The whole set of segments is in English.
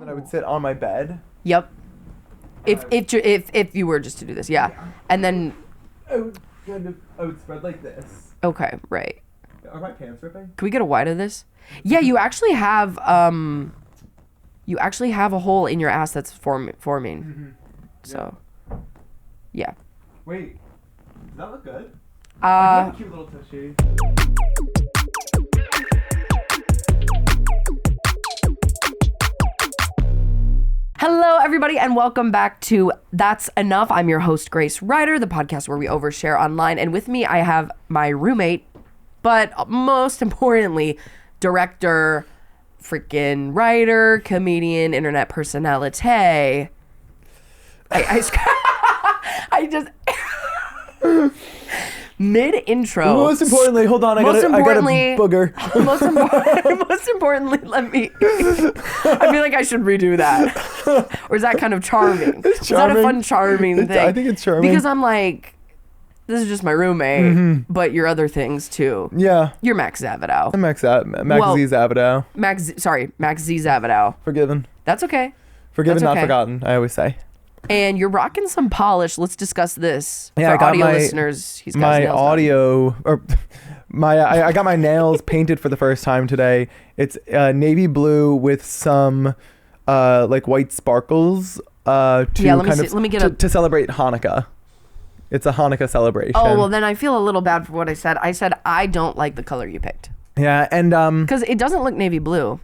Then I would sit on my bed. Yep. If you were just to do this, yeah. And then I would spread like this. okay, right. Are my pants ripping? Can we get a wide of this? Yeah, you actually have a hole in your ass that's forming. Mm-hmm. So, yeah. Wait, does that look good? I have a cute little tushy. Hello, everybody, and welcome back to That's Enough. I'm your host, Grace Ryder, the podcast where we overshare online. And with me, I have my roommate, but most importantly, director, freaking writer, comedian, internet personality. I just mid-intro. Most importantly, hold on, I got a booger. Most importantly, let me. I feel like I should redo that. Or is that kind of charming? It's Is that a fun, charming thing? I think it's charming. Because I'm like, this is just my roommate, but your other things too. Yeah. You're Max Zavidow. I'm Max Zavidow. Max Z Zavidow. Forgiven. That's okay. Forgiven, That's okay. not forgotten, I always say. And you're rocking some polish. Let's discuss this. Yeah, For I got audio my listeners, he's got my his nails audio or I got my nails painted for the first time today. It's navy blue with some like white sparkles to celebrate Hanukkah. It's a Hanukkah celebration. Oh, well then I feel a little bad for what I said. I said I don't like the color you picked. Yeah, and because it doesn't look navy blue.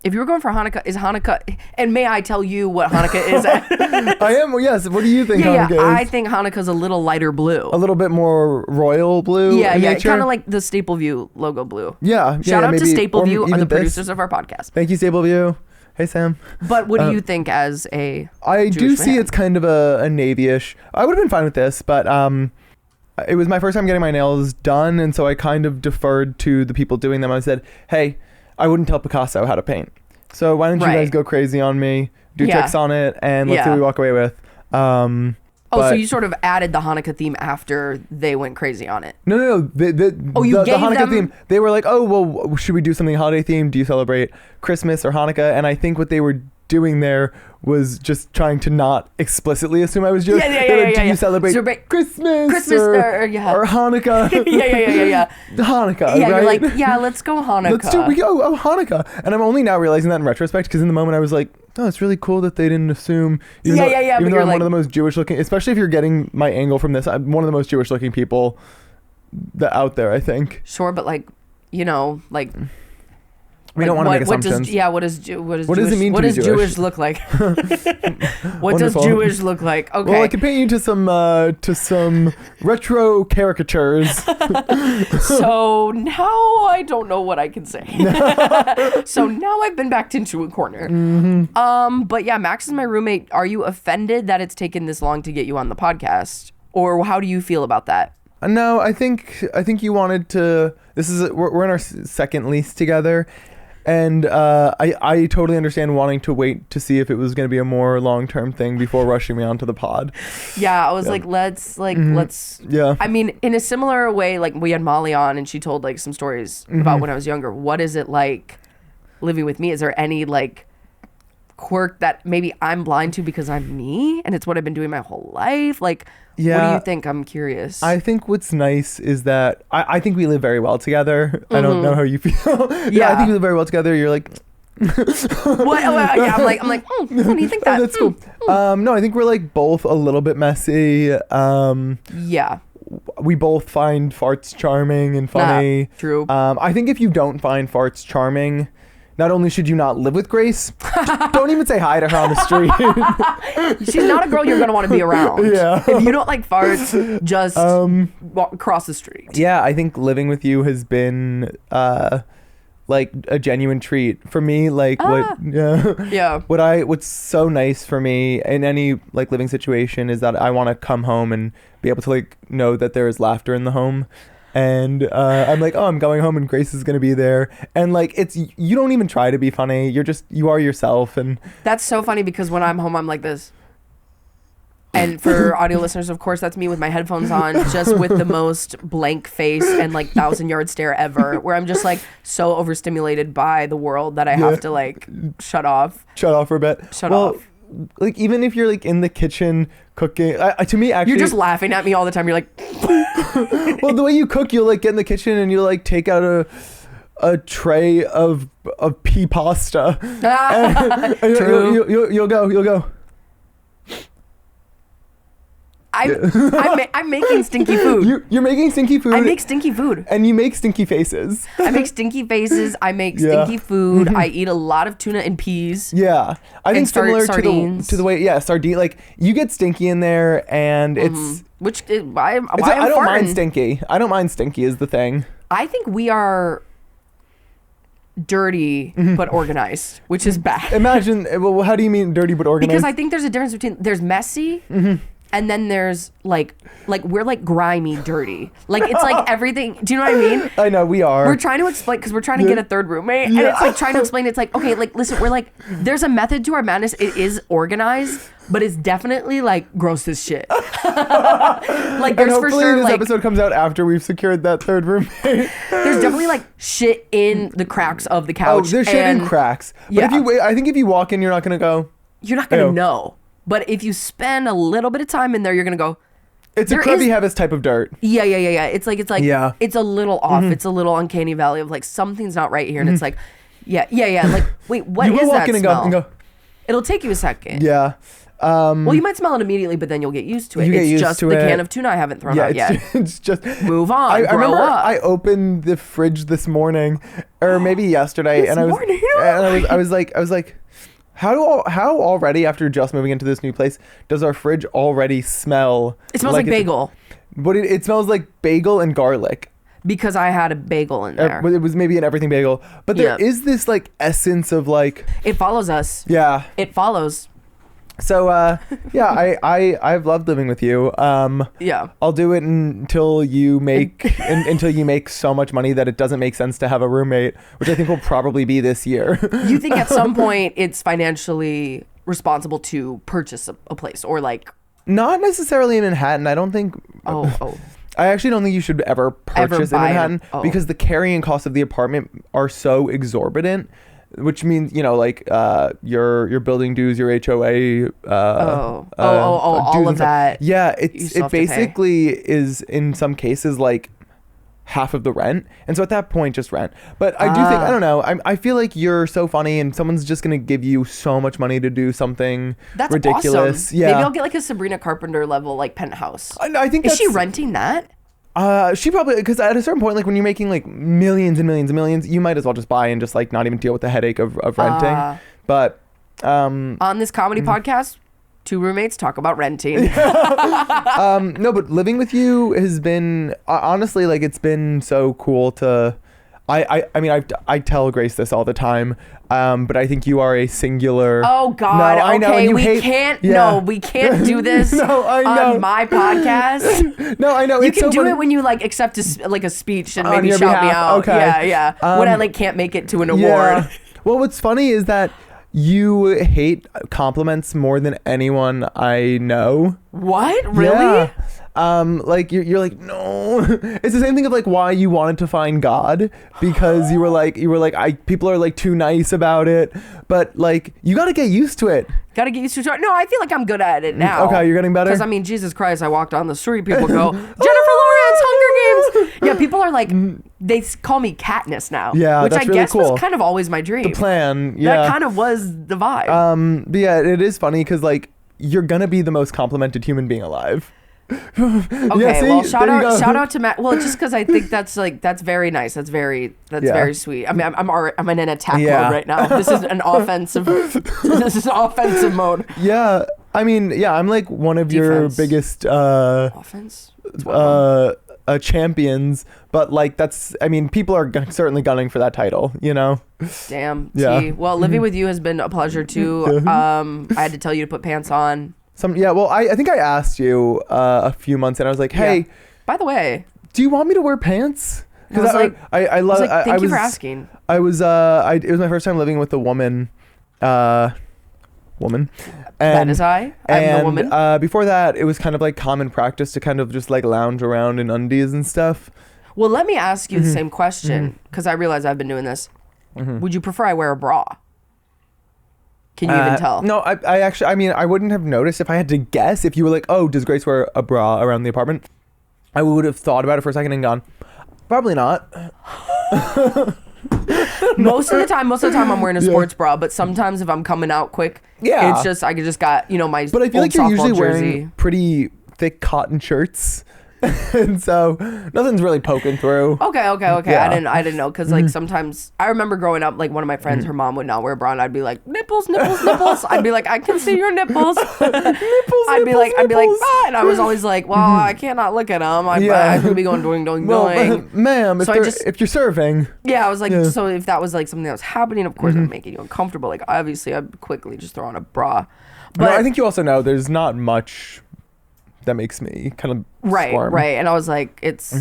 If you were going for Hanukkah, and may I tell you what Hanukkah is? I am, yes. What do you think Hanukkah is? I think Hanukkah's a little lighter blue. A little bit more royal blue. Yeah, nature. kind of like the Stapleview logo blue. Yeah. Shout out to Stapleview, are the this. producers of our podcast. Thank you, Stapleview. Hey, Sam. But what do you think as a I Jewish do see fan? it's kind of a navy-ish. I would have been fine with this, but it was my first time getting my nails done, and so I kind of deferred to the people doing them. I said, hey, I wouldn't tell Picasso how to paint. So why don't you guys go crazy on me, do tricks on it, and let's see what we walk away with. So you sort of added the Hanukkah theme after they went crazy on it. No. You the gave Hanukkah them... theme. They were like, oh, well, should we do something holiday themed? Do you celebrate Christmas or Hanukkah? And I think what they were doing there was just trying to not explicitly assume I was Jewish. Do you celebrate Christmas or Hanukkah? yeah. Hanukkah, yeah, right? You're like, let's go Hanukkah. We go Hanukkah. And I'm only now realizing that in retrospect, because in the moment I was like, oh, it's really cool that they didn't assume. Even though I'm one of the most Jewish looking, especially if you're getting my angle from this, I'm one of the most Jewish looking people out there, I think. Sure, but we don't want to make assumptions. What does Jewish look like? What does Jewish look like? Okay. Well, I can paint you to some retro caricatures. So now I don't know what I can say. So now I've been backed into a corner. Mm-hmm. But yeah, Max is my roommate. Are you offended that it's taken this long to get you on the podcast, or how do you feel about that? No, I think you wanted to. We're in our second lease together. And I totally understand wanting to wait to see if it was going to be a more long-term thing before rushing me onto the pod. Yeah, I was like, let's. Yeah. I mean, in a similar way, like we had Molly on and she told like some stories about when I was younger. What is it like living with me? Is there any like quirk that maybe I'm blind to because I'm me and it's what I've been doing my whole life? Like, what do you think? I'm curious. I think what's nice is that I think we live very well together. I don't know how you feel. Yeah, I think we live very well together. You're like, what? Yeah, I'm like, what do you think that? That's cool. No, I think we're like both a little bit messy. Yeah. We both find farts charming and funny. True. I think if you don't find farts charming, not only should you not live with Grace, don't even say hi to her on the street. She's not a girl you're going to want to be around. Yeah. If you don't like farts, just walk across the street. Yeah, I think living with you has been like a genuine treat for me. Like what's so nice for me in any like living situation is that I want to come home and be able to like know that there is laughter in the home. And I'm like, oh, I'm going home and Grace is going to be there. And like, you don't even try to be funny. You are yourself. And that's so funny because when I'm home, I'm like this. And for audio listeners, of course, that's me with my headphones on, just with the most blank face and like 1,000-yard stare ever, where I'm just like so overstimulated by the world that I have to like shut off. Shut off for a bit. Shut off. Like even if you're like in the kitchen cooking, to me actually, you're just laughing at me all the time. You're like, well, the way you cook, you'll like get in the kitchen and you like take out a tray of pea pasta. And True. You'll go. I'm making stinky food. You're making stinky food. I make stinky food. And you make stinky faces. I make stinky faces. I make stinky food. I eat a lot of tuna and peas. Yeah. I think similar sardines. to the way, sardine, like you get stinky in there and it's... I don't mind stinky. I don't mind stinky is the thing. I think we are dirty but organized, which is bad. Imagine, well, how do you mean dirty but organized? Because I think there's a difference between, there's messy and then there's like we're like grimy dirty. Like it's like everything. Do you know what I mean? I know, we are. We're trying to explain, because we're trying to get a third roommate. And it's like trying to explain, it's like, okay, like listen, we're like, there's a method to our madness. It is organized, but it's definitely like gross as shit. Like there's for sure this like, episode comes out after we've secured that third roommate. There's definitely like shit in the cracks of the couch. Oh, there's shit in cracks. But I think if you walk in, you're not gonna go. You're not gonna know. But if you spend a little bit of time in there, you're gonna go. It's a Krabby type of dirt. Yeah. It's like it's a little off. It's a little uncanny valley of like something's not right here, and it's like, yeah. Like, wait, what is that smell? And go. It'll take you a second. Yeah. Well, you might smell it immediately, but then you'll get used to it. It's just the can of tuna I haven't thrown out yet. It's just move on. I remember up. I opened the fridge this morning, or maybe yesterday, and I was like, how already after just moving into this new place does our fridge already smell? It smells like bagel. But it smells like bagel and garlic. Because I had a bagel in there. It was maybe an everything bagel, but there is this like essence of like. It follows us. Yeah. It follows. So I've loved living with you. I'll do it until you make so much money that it doesn't make sense to have a roommate, which I think will probably be this year. You think at some point it's financially responsible to purchase a place, or like? Not necessarily in Manhattan. I don't think. Oh. I actually don't think you should ever purchase in Manhattan because the carrying costs of the apartment are so exorbitant. Which means, like your building dues, your HOA, all of that. Yeah, it basically is in some cases like half of the rent, and so at that point, just rent. But I do think, I don't know, I feel like you're so funny, and someone's just gonna give you so much money to do something that's ridiculous. Awesome. Yeah, maybe I'll get like a Sabrina Carpenter level like penthouse. I think is she renting that? She probably, because at a certain point, like when you're making like millions and millions and millions, you might as well just buy and just like not even deal with the headache of renting. But on this comedy podcast, two roommates talk about renting. No, but living with you has been honestly like it's been so cool to. I mean, I tell Grace this all the time, but I think you are a singular. Oh God! No, I know, okay, we can't. Yeah. No, we can't do this on my podcast. No, I know. You can do it when you like accept a speech and maybe shout me out. Okay. Yeah. When I like can't make it to an award. Yeah. Well, what's funny is that you hate compliments more than anyone I know. What? Really? Yeah. Like you're like, no. It's the same thing of like why you wanted to find God, because you were like people are like too nice about it, but like you got to get used to it. No, I feel like I'm good at it now. Okay, you're getting better. Because I mean, Jesus Christ, I walked on the street, people go, Jennifer Lawrence, Hunger Games. Yeah, people are like, they call me Katniss now. Yeah, which that's I really guess cool. Was kind of always my dream. The plan, yeah. That kind of was the vibe. But yeah, it is funny because like you're gonna be the most complimented human being alive. Okay, well, shout out to Matt. Well, just because I think that's very nice. That's very sweet. I mean, I'm in an attack mode right now. This is an offensive. This is offensive mode. Yeah, I mean, yeah, I'm like one of your biggest offense champions, but like that's. I mean, people are certainly gunning for that title. Damn. Yeah. Well, living with you has been a pleasure too. I had to tell you to put pants on. Well, I think I asked you a few months and I was like, hey, by the way, do you want me to wear pants? Because I love. Thank you for asking. It was my first time living with a woman. woman. That is I. I'm the woman. Before that, it was kind of like common practice to kind of just like lounge around in undies and stuff. Well, let me ask you the same question, because I realize I've been doing this. Would you prefer I wear a bra? Can you even tell? No, I actually, I mean, I wouldn't have noticed if I had to guess. If you were like, oh, does Grace wear a bra around the apartment? I would have thought about it for a second and gone, probably not. Most of the time I'm wearing a sports bra, but sometimes if I'm coming out quick, it's just, I just got, my But I feel like you're usually jersey. wearing pretty thick cotton shirts. And so nothing's really poking through. Okay. Yeah. I didn't know, because like sometimes I remember growing up, like one of my friends, her mom would not wear a bra, and I'd be like, nipples. I'd be like, I can see your nipples. I'd be like, ah, and I was always like, well, I cannot look at them. I could be going doing. Ma'am, if you're serving. Yeah, I was like, so if that was like something that was happening, of course, it would make you uncomfortable. Like obviously, I'd quickly just throw on a bra. But I think you also know there's not much that makes me kind of squirm. Right. And I was like, it's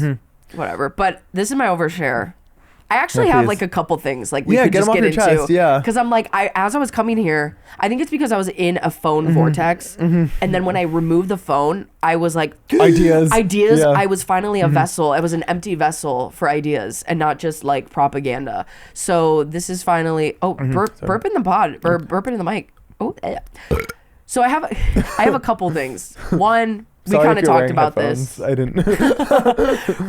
whatever. But this is my overshare. I actually have like a couple things like we could just get into. Chest, because I'm like, as I was coming here, I think it's because I was in a phone vortex, and then when I removed the phone, I was like, ideas. Yeah. I was finally a vessel. I was an empty vessel for ideas and not just like propaganda. So this is finally burp in the pod, burping in the mic. Oh, so I have a couple things. One. We kind of talked about this. I didn't.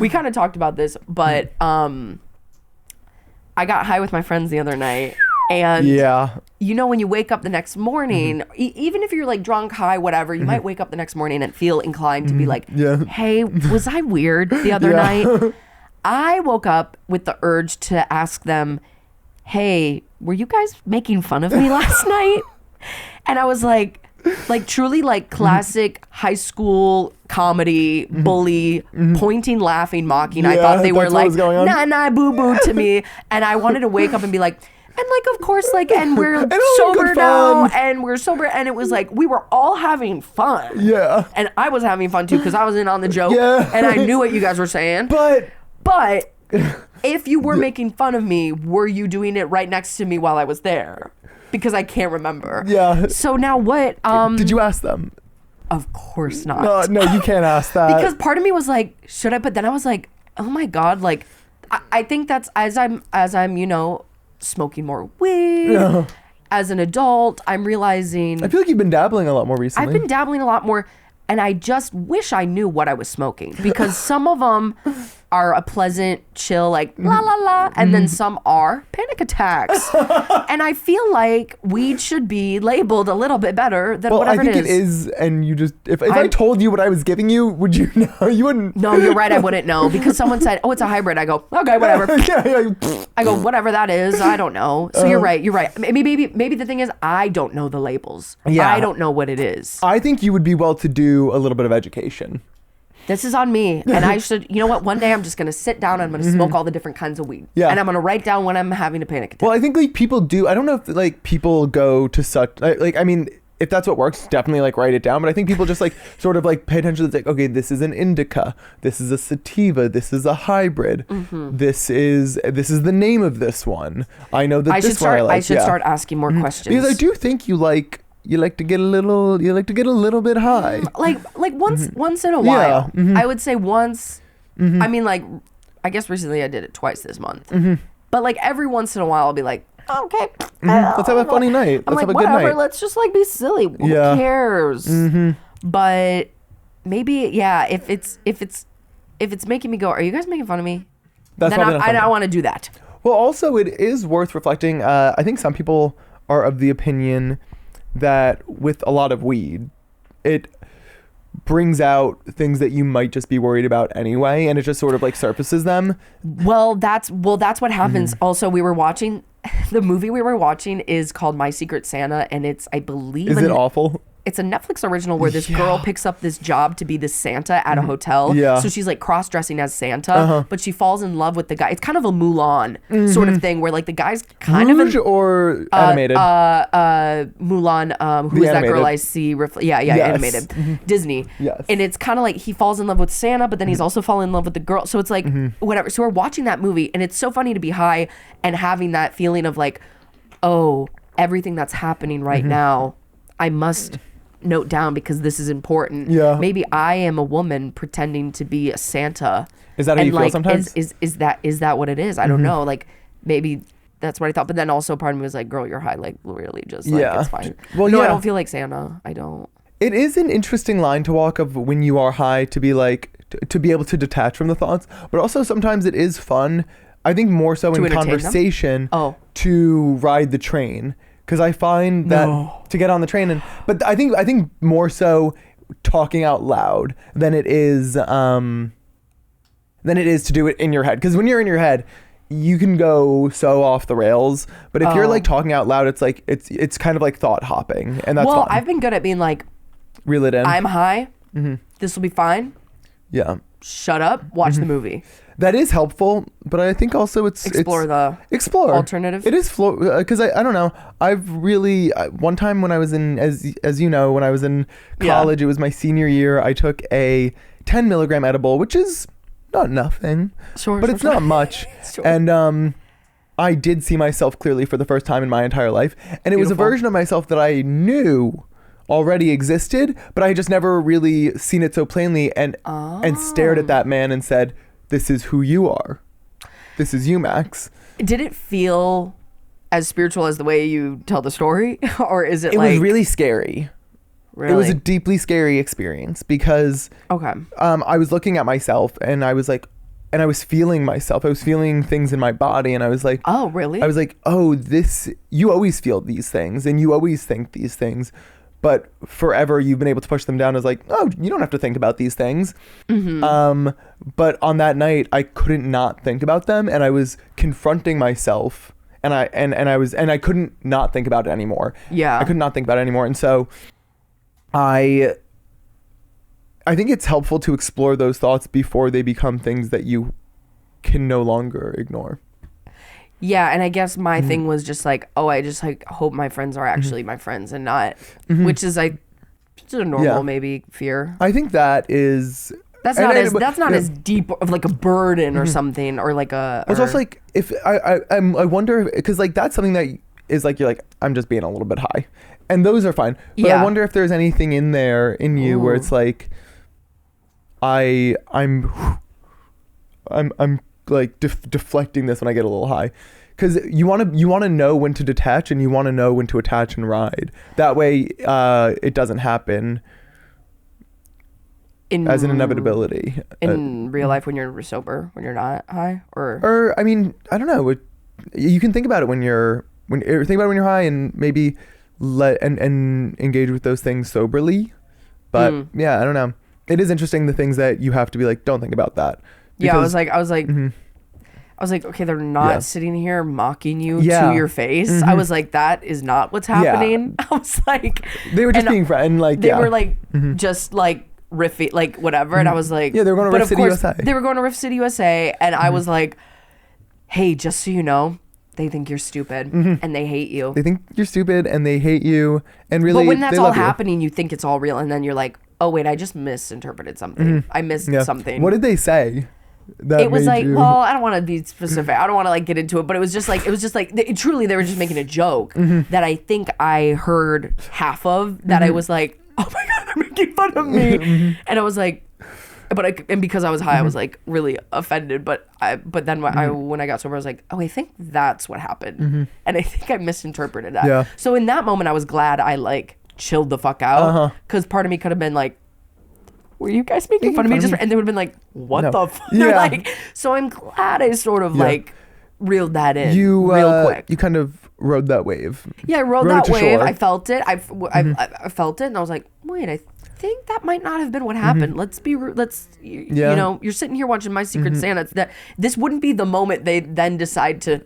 We kind of talked about this, but I got high with my friends the other night, and when you wake up the next morning, even if you're like drunk, high, whatever, you might wake up the next morning and feel inclined to be like, hey, was I weird the other night? I woke up with the urge to ask them, hey, were you guys making fun of me last night? And I was like truly like classic high school comedy, bully, pointing, laughing, mocking. I thought they were like, nah, boo to me. And I wanted to wake up and be like, and like, of course, like, and we're sober now, and we're sober. And it was like, we were all having fun. Yeah. And I was having fun too, because I was in on the joke. Yeah. And I knew what you guys were saying. But if you were making fun of me, were you doing it right next to me while I was there? Because I can't remember. Yeah. So now what? Did you ask them? Of course not. No, you can't ask that. Because part of me was like, should I? But then I was like, oh my God, like, I think that's as I'm, smoking more weed. As an adult, I'm realizing. I feel like you've been dabbling a lot more recently. I've been dabbling a lot more, and I just wish I knew what I was smoking, because some of them are a pleasant, chill, like la la la, and then some are panic attacks. And I feel like weed should be labeled a little bit better than whatever it is. I think it is, and you just if I told you what I was giving you, would you know? You wouldn't. No, you're right. I wouldn't know, because someone said, "Oh, it's a hybrid." I go, "Okay, whatever." I go, "Whatever that is, I don't know." So you're right. You're right. Maybe the thing is, I don't know the labels. Yeah, I don't know what it is. I think you would be well to do a little bit of education. This is on me, and I should, you know what, one day I'm just going to sit down and I'm going to smoke all the different kinds of weed. Yeah. And I'm going to write down when I'm having a panic attack. Well, I think like people do, I don't know if like people go to such, like, I mean, if that's what works, definitely like write it down. But I think people just like sort of like pay attention to like, okay, this is an indica, this is a sativa, this is a hybrid, this is the name of this one. I know that I should start asking more questions. Because I do think you like to get a little bit high. Like once in a while. I would say once. I mean, like, I guess recently I did it twice this month. But like every once in a while I'll be like, okay, let's have a funny night. Let's have a good night. Let's just like be silly. Who cares? But maybe, if it's making me go, are you guys making fun of me? Then I don't want to do that. Well, also it is worth reflecting. I think some people are of the opinion that with a lot of weed, it brings out things that you might just be worried about anyway, and it just sort of like surfaces them. Well, that's what happens. Also, the movie we were watching is called My Secret Santa, and it's, I believe, is it awful? It's a Netflix original where this girl picks up this job to be the Santa at a hotel. Yeah. So she's like cross-dressing as Santa, but she falls in love with the guy. It's kind of a Mulan sort of thing where like the guy's kind Rouge of or animated? Mulan, who is that girl I see? Animated. Disney. Yes. And it's kind of like he falls in love with Santa, but then he's also falling in love with the girl. So it's like whatever. So we're watching that movie, and it's so funny to be high and having that feeling of like, oh, everything that's happening right now I must note down because this is important. Yeah. Maybe I am a woman pretending to be a Santa. Is that how you feel sometimes? Is that what it is? I don't know. Like maybe that's what I thought. But then also part of me was like, girl, you're high. Like really just like it's fine. Well, no, I don't feel like Santa. I don't. It is an interesting line to walk of when you are high to be like, to be able to detach from the thoughts. But also sometimes it is fun. I think more so in conversation to ride the train. Because I find that to get on the train but I think more so talking out loud than it is to do it in your head. Because when you're in your head, you can go so off the rails. But if you're like talking out loud, it's like it's kind of like thought hopping, and that's fun. I've been good at being like, reel it in. I'm high. This will be fine. Yeah. Shut up. Watch the movie. That is helpful, but I think also explore alternative. It is because I don't know. I've really one time when I was in as you know when I was in college, it was my senior year. I took a 10 milligram edible, which is not nothing, but it's not much. And I did see myself clearly for the first time in my entire life, and it was a version of myself that I knew already existed, but I had just never really seen it so plainly and stared at that man and said, this is who you are. This is you, Max. Did it feel as spiritual as the way you tell the story? Or is it like... It was really scary. Really? It was a deeply scary experience because I was looking at myself and I was like, and I was feeling myself. I was feeling things in my body and I was like... Oh, really? I was like, you always feel these things and you always think these things. But forever you've been able to push them down as like, oh, you don't have to think about these things. But on that night I couldn't not think about them, and I was confronting myself, and I couldn't not think about it anymore. I could not think about it anymore. And so I think it's helpful to explore those thoughts before they become things that you can no longer ignore. Yeah, and I guess my thing was just like, I just like hope my friends are actually my friends and not, which is like just a normal maybe fear. I think that's not as deep of like a burden or something or like a. It's also like if I wonder because like that's something that is like you're like I'm just being a little bit high, and those are fine. But I wonder if there's anything in there in you where it's like I'm like deflecting this when I get a little high, because you want to know when to detach and you want to know when to attach and ride. That way it doesn't happen as an inevitability in real life when you're sober, when you're not high, or I mean I don't know, you can think about it when you're high and maybe let and engage with those things soberly. But I don't know, it is interesting the things that you have to be like, don't think about that. Because, I was like, okay, they're not sitting here mocking you to your face. I was like, that is not what's happening. I was like, they were just being friends, like they were like just like riffy, like whatever. And I was like, they were going to Riff City, USA. They were going to Riff City, USA, and I was like, hey, just so you know, they think you're stupid and they hate you. They think you're stupid and they hate you, and really, but when that's all happening, you think it's all real, and then you're like, oh wait, I just misinterpreted something. I missed something. What did they say? It was like, well, I don't want to be specific. I don't want to like get into it, but it was just like truly they were just making a joke that I think I heard half of that. I was like, oh my God, they're making fun of me. And I was like, and because I was high, I was like really offended. But then when I got sober, I was like, oh, I think that's what happened. And I think I misinterpreted that. Yeah. So in that moment, I was glad I like chilled the fuck out, because part of me could have been like, were you guys making fun of me? And they would have been like, what the fuck? Like, so I'm glad I sort of like reeled that in real quick. You kind of rode that wave. Yeah, I rode that wave. Shore. I felt it. I felt it, and I was like, wait, I think that might not have been what happened. You know, you're sitting here watching My Secret Santa. That this wouldn't be the moment they then decide to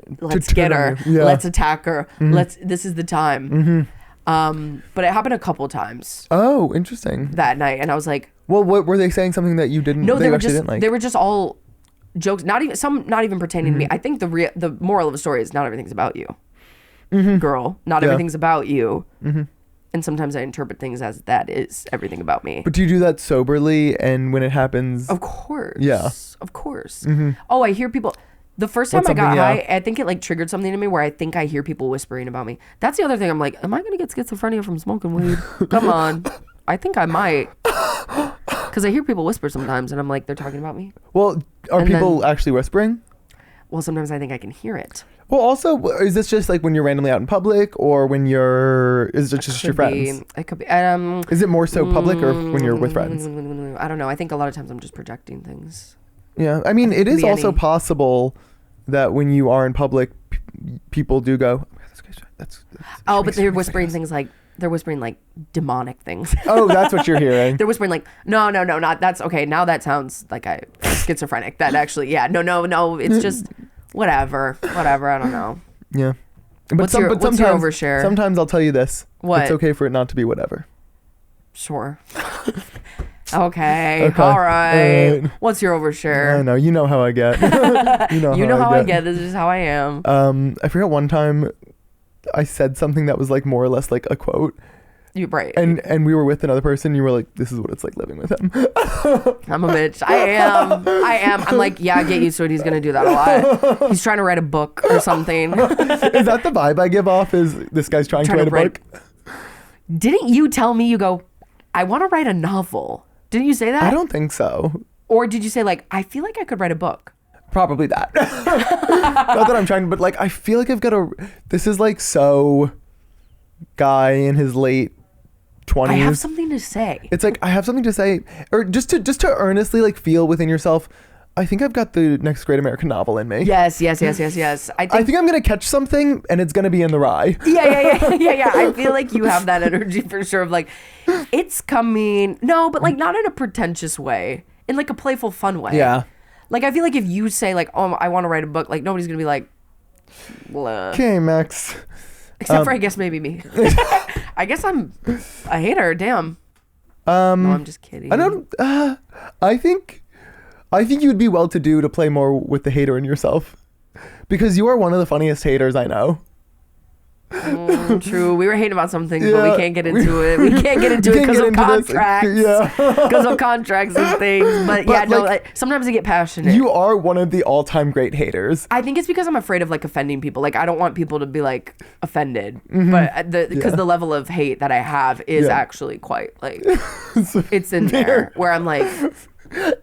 get her, let's attack her, this is the time. But it happened a couple times. Oh, interesting. That night, and I was like, well, what were they saying? Something that you didn't? No, they were didn't just all jokes. Not even pertaining to me. I think the moral of the story is not everything's about you, girl. Not everything's about you. And sometimes I interpret things as that is everything about me. But do you do that soberly? And when it happens, of course, yeah, of course. Oh, I hear people. The first time I got high, I think it like triggered something in me where I think I hear people whispering about me. That's the other thing. I'm like, am I going to get schizophrenia from smoking weed? Come on. I think I might. Because I hear people whisper sometimes and I'm like, they're talking about me. Well, are people actually whispering? Well, sometimes I think I can hear it. Well, also, is this just like when you're randomly out in public or when is it just your friends? It could be. Is it more so public or when you're with friends? I don't know. I think a lot of times I'm just projecting things. Yeah. I mean, it is also possible that when you are in public, people do go, that's but they're whispering things like, they're whispering like demonic things. Oh, that's what you're hearing. They're whispering like, no, not that's okay. Now that sounds like I'm schizophrenic. That actually, yeah, no. It's just whatever. I don't know. Yeah. What's your overshare? Sometimes I'll tell you this. What? It's okay for it not to be whatever. Sure. Okay. All right. What's your overshare? I know. You know how I get. you know how I get. This is how I am. I forgot one time I said something that was like more or less like a quote. You right. And we were with another person. You were like, this is what it's like living with him. I'm a bitch. I am. I'm like, yeah, get used to it. He's going to do that a lot. He's trying to write a book or something. Is that the vibe I give off? Is this guy's trying to write a book? Didn't you tell me, you go, I want to write a novel? Didn't you say that? I don't think so. Or did you say like, I feel like I could write a book? Probably that. Not that I'm trying, but like, I feel like I've got this is like so guy in his late 20s. I have something to say. It's like, I have something to say, or just to earnestly like feel within yourself, I think I've got the next great American novel in me. Yes. I think I'm going to catch something and it's going to be in the rye. Yeah. I feel like you have that energy for sure of like, it's coming. No, but like not in a pretentious way, in like a playful, fun way. Yeah. Like, I feel like if you say like, oh, I want to write a book, like nobody's going to be like, okay, Max. Except for, I guess, maybe me. I guess I'm a hater. Damn. No, I'm just kidding. I think you would be well-to-do to play more with the hater in yourself. Because you are one of the funniest haters I know. True. We were hating about some things, but we can't get into it. We can't get into it because of contracts. Because of contracts and things. But yeah, like, sometimes I get passionate. You are one of the all-time great haters. I think it's because I'm afraid of like offending people. Like I don't want people to be like offended. But because the level of hate that I have is actually quite like, it's in there where I'm like,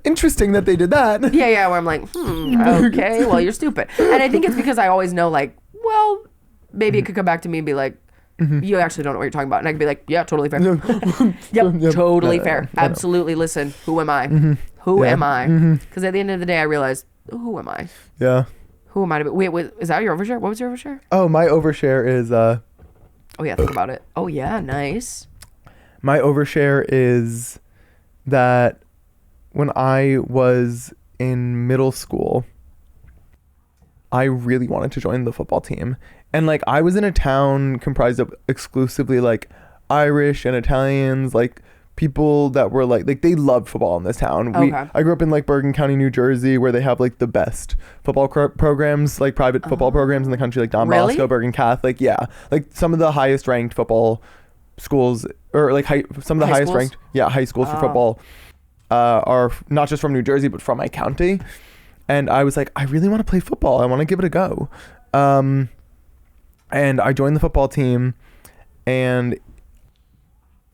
interesting that they did that. Yeah, where I'm like, okay, well, you're stupid. And I think it's because I always know like, well, maybe it could come back to me and be like, you actually don't know what you're talking about. And I could be like, yeah, totally fair. Yep, totally fair. Absolutely. Listen, who am I? Who am I? Because at the end of the day, I realized, who am I? Yeah. Who am I to be? Wait, is that your overshare? What was your overshare? Oh, my overshare is... oh, yeah, think about it. Oh, yeah, nice. My overshare is that when I was in middle school, I really wanted to join the football team. And like, I was in a town comprised of exclusively like Irish and Italians, like people that were like they loved football in this town. I grew up in like Bergen County, New Jersey, where they have like the best football programs, like private football programs in the country, like Don Bosco, Bergen Catholic. Yeah. Like some of the highest ranked football schools, or like some of the highest ranked high schools for football are not just from New Jersey, but from my county. And I was like, I really want to play football. I want to give it a go. And I joined the football team, and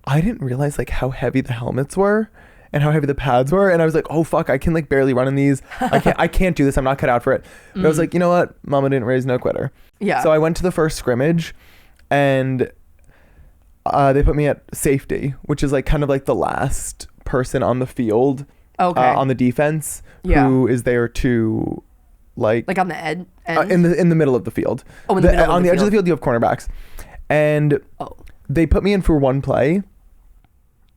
I didn't realize like how heavy the helmets were and how heavy the pads were. And I was like, oh fuck, I can like barely run in these. I can't do this. I'm not cut out for it. But I was like, you know what? Mama didn't raise no quitter. Yeah. So I went to the first scrimmage, and they put me at safety, which is like kind of like the last person on the field. On the defense, who is there to like on the end? In the middle of the field. Oh, in the middle on the edge of the field, you have cornerbacks. And they put me in for one play,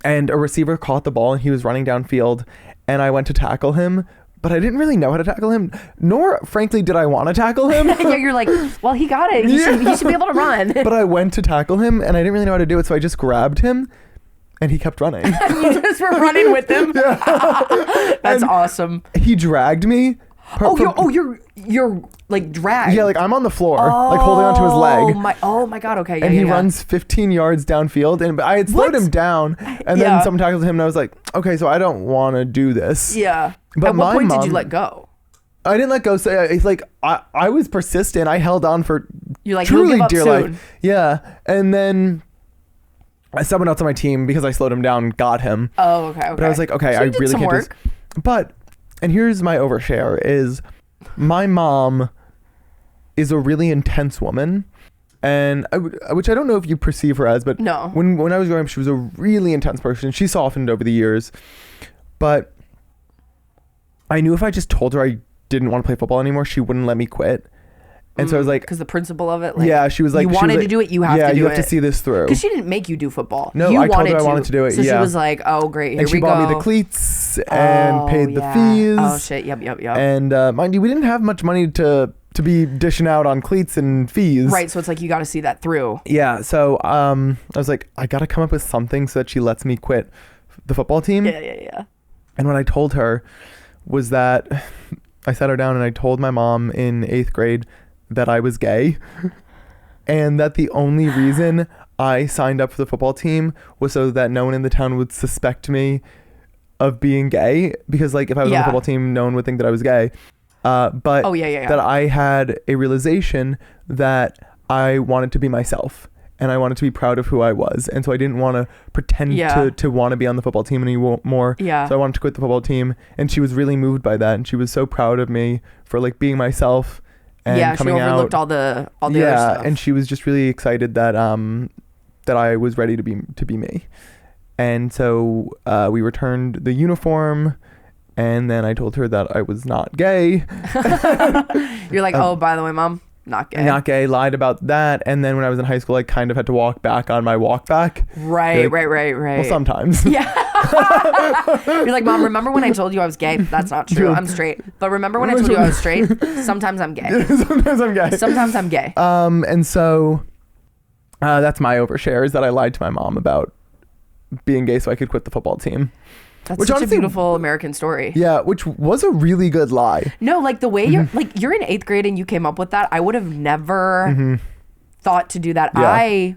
and a receiver caught the ball and he was running downfield, and I went to tackle him, but I didn't really know how to tackle him, nor frankly did I want to tackle him. Yeah, you're like, well, he got it. He should be able to run. But I went to tackle him and I didn't really know how to do it, so I just grabbed him. And he kept running. You just were running with him? Yeah. That's awesome. He dragged me. You're like dragged. Yeah, like I'm on the floor, like holding onto his leg. Oh my God, okay. And he runs 15 yards downfield, and I had slowed him down, and then someone tackled him, and I was like, okay, so I don't want to do this. Yeah. But at what point did you let go? I didn't let go. So it's like I was persistent. I held on for You're like, truly he'll give up dear soon. life. Yeah, and then someone else on my team, because I slowed him down, got him. Oh, okay. But I was like, okay, so I really can't do this. But, and here's my overshare is my mom is a really intense woman. And which I don't know if you perceive her as, but no. When I was growing up, she was a really intense person. She softened over the years. But I knew if I just told her I didn't want to play football anymore, she wouldn't let me quit. And so I was like, because the principle of it, she was like, you wanted to do it, you have to do it. Yeah, you have to see this through. Because she didn't make you do football. No, I told her I wanted to do it. So she was like, oh, great, here we go. And she bought me the cleats and paid the fees. Oh, shit, yep. And mind you, we didn't have much money to be dishing out on cleats and fees. Right, so it's like you got to see that through. Yeah, so I was like, I got to come up with something so that she lets me quit the football team. Yeah. And what I told her was that I sat her down and I told my mom in 8th grade that I was gay, and that the only reason I signed up for the football team was so that no one in the town would suspect me of being gay, because like if I was on the football team, no one would think that I was gay. But that I had a realization that I wanted to be myself and I wanted to be proud of who I was, and so I didn't want to pretend to want to be on the football team anymore. So I wanted to quit the football team, and she was really moved by that, and she was so proud of me for like being myself. And she overlooked all the other stuff. And she was just really excited that that I was ready to be me. And so we returned the uniform, and then I told her that I was not gay. You're like, oh, by the way, Mom, not gay. Not gay, lied about that. And then when I was in high school, I kind of had to walk back on my walk back. Right. Well, sometimes. Yeah. You're like, Mom, remember when I told you I was gay? That's not true. I'm straight. But remember when I told you I was straight? Sometimes I'm gay. Sometimes I'm gay. And so that's my overshare, is that I lied to my mom about being gay so I could quit the football team. That's such a beautiful American story. Yeah, which was a really good lie. No, like the way you're in 8th grade and you came up with that, I would have never thought to do that. Yeah.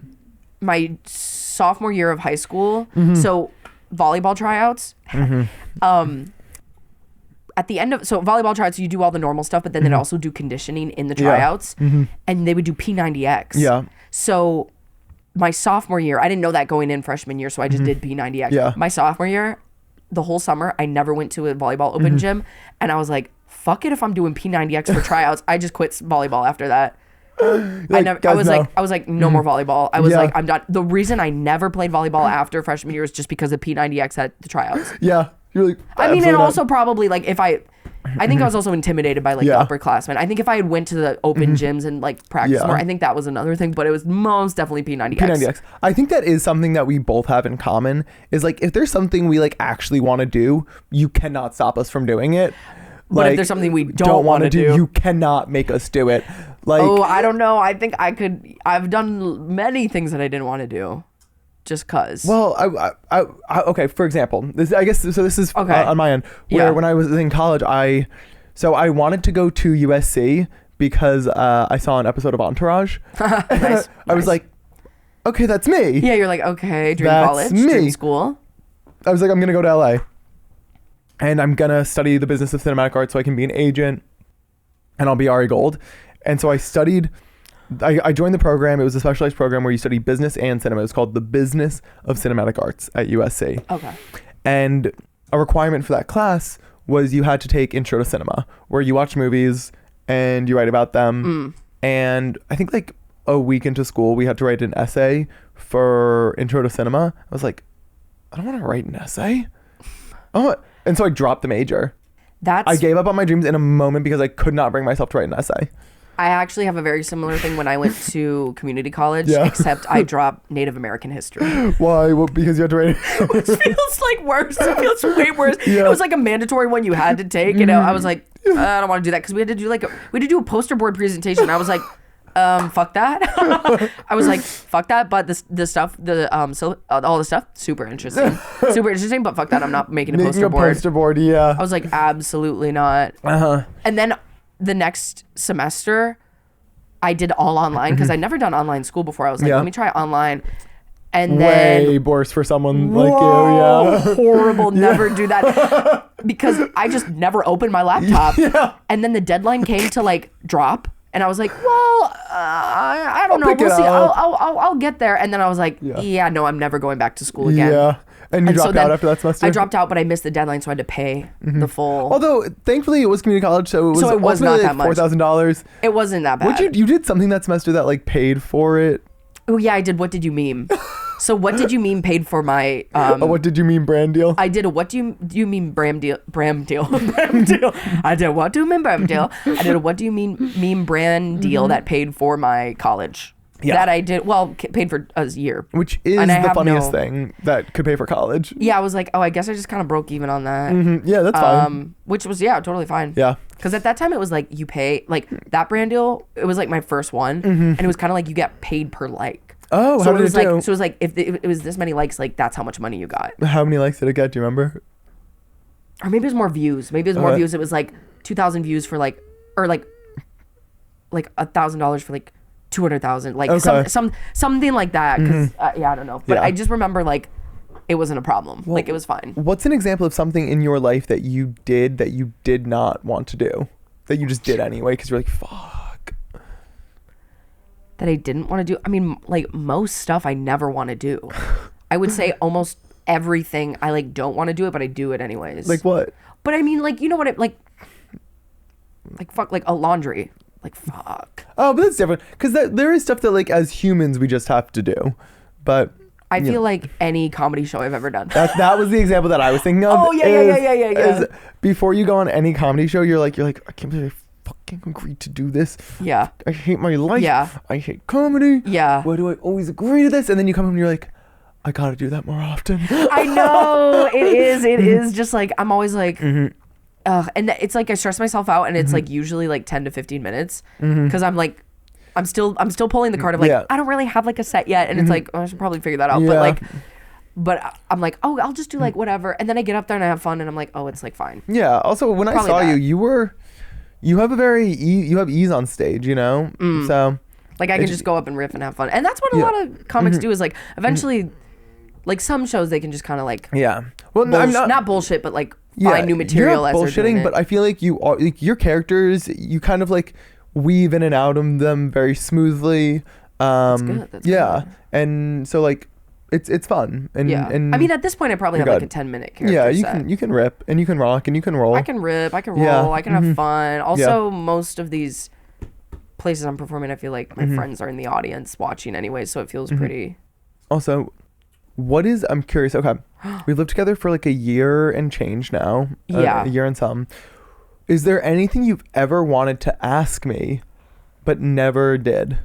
My sophomore year of high school, so volleyball tryouts, at the end of, so volleyball tryouts, you do all the normal stuff, but then they'd also do conditioning in the tryouts, and they would do P90X. Yeah. So my sophomore year, I didn't know that going in freshman year, so I just did P90X. Yeah. My sophomore year, the whole summer, I never went to a volleyball open gym, and I was like, fuck it if I'm doing P90X for tryouts. I just quit volleyball after that. I was like, no more volleyball. I was like, I'm done. The reason I never played volleyball after freshman year was just because of P90X at the tryouts. Yeah. You're like, I mean, and also probably like I think I was also intimidated by like the upperclassmen. I think if I had went to the open gyms and like practiced more, I think that was another thing, but it was most definitely P90X. P90X. I think that is something that we both have in common, is like, if there's something we like actually want to do, you cannot stop us from doing it. But if there's something we don't want to do, you cannot make us do it. Like, I don't know. I think I could. I've done many things that I didn't want to do, just cause. Well, I okay. For example, this is on my end. Where when I was in college, I wanted to go to USC because I saw an episode of Entourage. Nice. I was like, okay, that's me. Yeah, you're like, okay, dream that's college, me. dream school. I was like, I'm gonna go to LA. And I'm going to study the business of cinematic art so I can be an agent and I'll be Ari Gold. And so I joined the program. It was a specialized program where you study business and cinema. It's called the Business of Cinematic Arts at USC. Okay. And a requirement for that class was you had to take Intro to Cinema, where you watch movies and you write about them. And I think like a week into school, we had to write an essay for Intro to Cinema. I was like, I don't want to write an essay. And so I dropped the major. I gave up on my dreams in a moment because I could not bring myself to write an essay. I actually have a very similar thing when I went to community college, except I dropped Native American history. Why? Well, because you had to write it. Which feels like worse. It feels way worse. Yeah. It was like a mandatory one you had to take. You know, I was like, I don't want to do that because we had to do a poster board presentation. I was like, fuck that. I was like, fuck that. But all the stuff, super interesting, but fuck that. I'm not making a poster board. Yeah. I was like, absolutely not. And then the next semester, I did all online because I'd never done online school before. I was like, let me try online. And way then worse for someone like you. Yeah. Horrible. Never do that. Because I just never opened my laptop. Yeah. And then the deadline came to like drop. And I was like, well, I don't know. We'll see. I'll get there. And then I was like, yeah, no, I'm never going back to school again. Yeah. And you dropped out after that semester? I dropped out, but I missed the deadline, so I had to pay the full. Although, thankfully, it was community college, so it was not that much. $4,000. It wasn't that bad. You did something that semester that like paid for it. Oh yeah, I did. What did you meme? So what did you meme paid for my? What did you mean brand deal? I did a what do you mean Bram deal? Bram deal. Bram deal. I did what do you mean Bram deal? I did a what do you mean meme brand deal that paid for my college. Yeah. That I did, paid for a year. Which is the funniest thing that could pay for college. Yeah, I was like, I guess I just kind of broke even on that. Mm-hmm. Yeah, that's fine. Which was, totally fine. Yeah. Because at that time, it was like, you pay, like, that brand deal, it was like my first one. And it was kind of like you get paid per like. Oh, so how did it do? So it was like, if it was this many likes, like, that's how much money you got. How many likes did it get? Do you remember? Or maybe it was more views. Maybe it was more views. It was like 2,000 views for like, or like $1,000 for like 200,000, like something like that. Because I don't know, but I just remember like it wasn't a problem. Well, like it was fine. What's an example of something in your life that you did not want to do, that you just did anyway because you're like, fuck? That I didn't want to do. I mean, like most stuff I never want to do. I would say almost everything I like don't want to do it, but I do it anyways. Like what? But I mean, like, you know what it like fuck, like a laundry. Like, fuck. Oh, but that's different. Because there is stuff that, like, as humans, we just have to do. But I feel like any comedy show I've ever done. That was the example that I was thinking of. Oh, yeah. Before you go on any comedy show, you're like, I can't believe I fucking agreed to do this. Yeah. I hate my life. Yeah. I hate comedy. Yeah. Why do I always agree to this? And then you come home and you're like, I gotta do that more often. I know. It is just like, I'm always like... and it's like I stress myself out, and it's like usually like 10 to 15 minutes because I'm like I'm still pulling the card of like I don't really have like a set yet, and it's like I should probably figure that out, but I'm like, oh, I'll just do like whatever, and then I get up there and I have fun, and I'm like, oh, it's like fine. Yeah. Also, when probably I saw you have you have ease on stage, you know. So like I can just go up and riff and have fun, and that's what a lot of comics do. Is like eventually, like some shows they can just kind of like well, I'm not bullshit, but like. Find new material as they're doing it. But I feel like you are like your characters. You kind of like weave in and out of them very smoothly. That's good. That's good. And so like it's fun. And I mean, at this point, I probably have like a 10-minute character. Yeah, you can rip and you can rock and you can roll. I can rip. I can roll. I can have fun. Also, most of these places I'm performing, I feel like my friends are in the audience watching anyway, so it feels pretty. Also, I'm curious. Okay. We've lived together for like a year and change now. Yeah. A year and some. Is there anything you've ever wanted to ask me, but never did?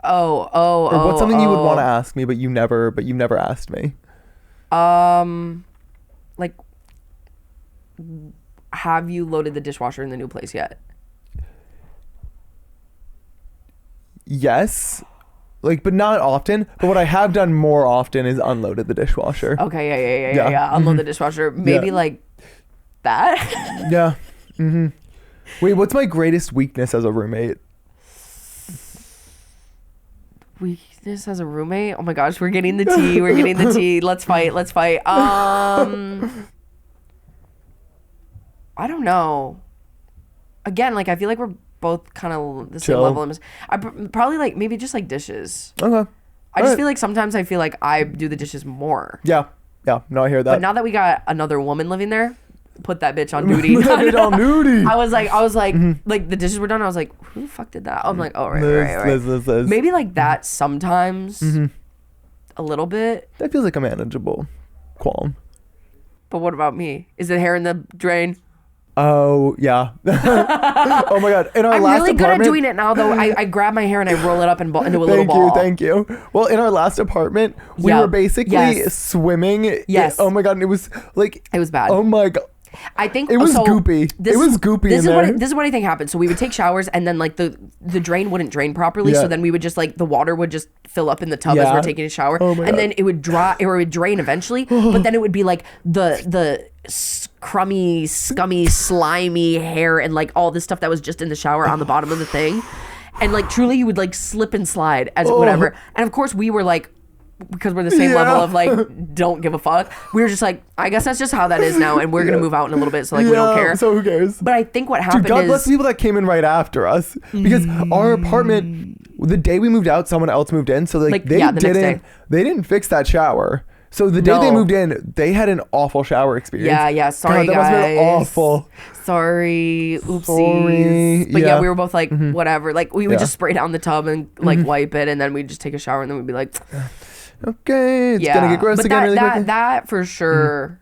Or what's something you would want to ask me, but you've never asked me? Like, have you loaded the dishwasher in the new place yet? Yes. Like, but not often. But what I have done more often is unloaded the dishwasher. Okay, yeah. Unload the dishwasher. Maybe like that. Yeah. Wait, what's my greatest weakness as a roommate? Weakness as a roommate? Oh my gosh, we're getting the tea. Let's fight. I don't know. Again, like I feel like we're both kind of the same level. I probably like maybe just like dishes. Okay. I just feel like sometimes I feel like I do the dishes more. Yeah. No, I hear that. But now that we got another woman living there, put that bitch on duty. I was like, like the dishes were done. I was like, who the fuck did that? I'm like, oh, right. Maybe like that sometimes, a little bit. That feels like a manageable qualm. But what about me? Is it hair in the drain? Oh, yeah. Oh, my God. In our I'm last really good apartment, at doing it now, though. I grab my hair and I roll it up into a little ball. Thank you. Well, in our last apartment, we were basically swimming. Yes. Oh, my God. And it was like... It was bad. Oh, my God. I think it was goopy. It was goopy in there. This is what I think happened. So we would take showers and then like the drain wouldn't drain properly. So then we would just like the water would just fill up in the tub as we're taking a shower. Oh my God. Then it would drain eventually. But then it would be like the crummy, scummy, slimy hair and like all this stuff that was just in the shower on the bottom of the thing. And like truly you would like slip and slide as whatever. And of course we were like, because we're the same level of like don't give a fuck, we were just like, I guess that's just how that is now, and we're gonna move out in a little bit, so like we don't care, so who cares. But I think what happened God bless the people that came in right after us, because our apartment, the day we moved out, someone else moved in, so like they didn't fix that shower. So the day they moved in, they had an awful shower experience. Yeah, sorry God, that guys. must have been awful. Sorry, oopsies. But yeah, we were both like, whatever. Like we would just spray down the tub and like wipe it, and then we'd just take a shower, and then we'd be like, okay, it's gonna get gross but again really quickly. That for sure.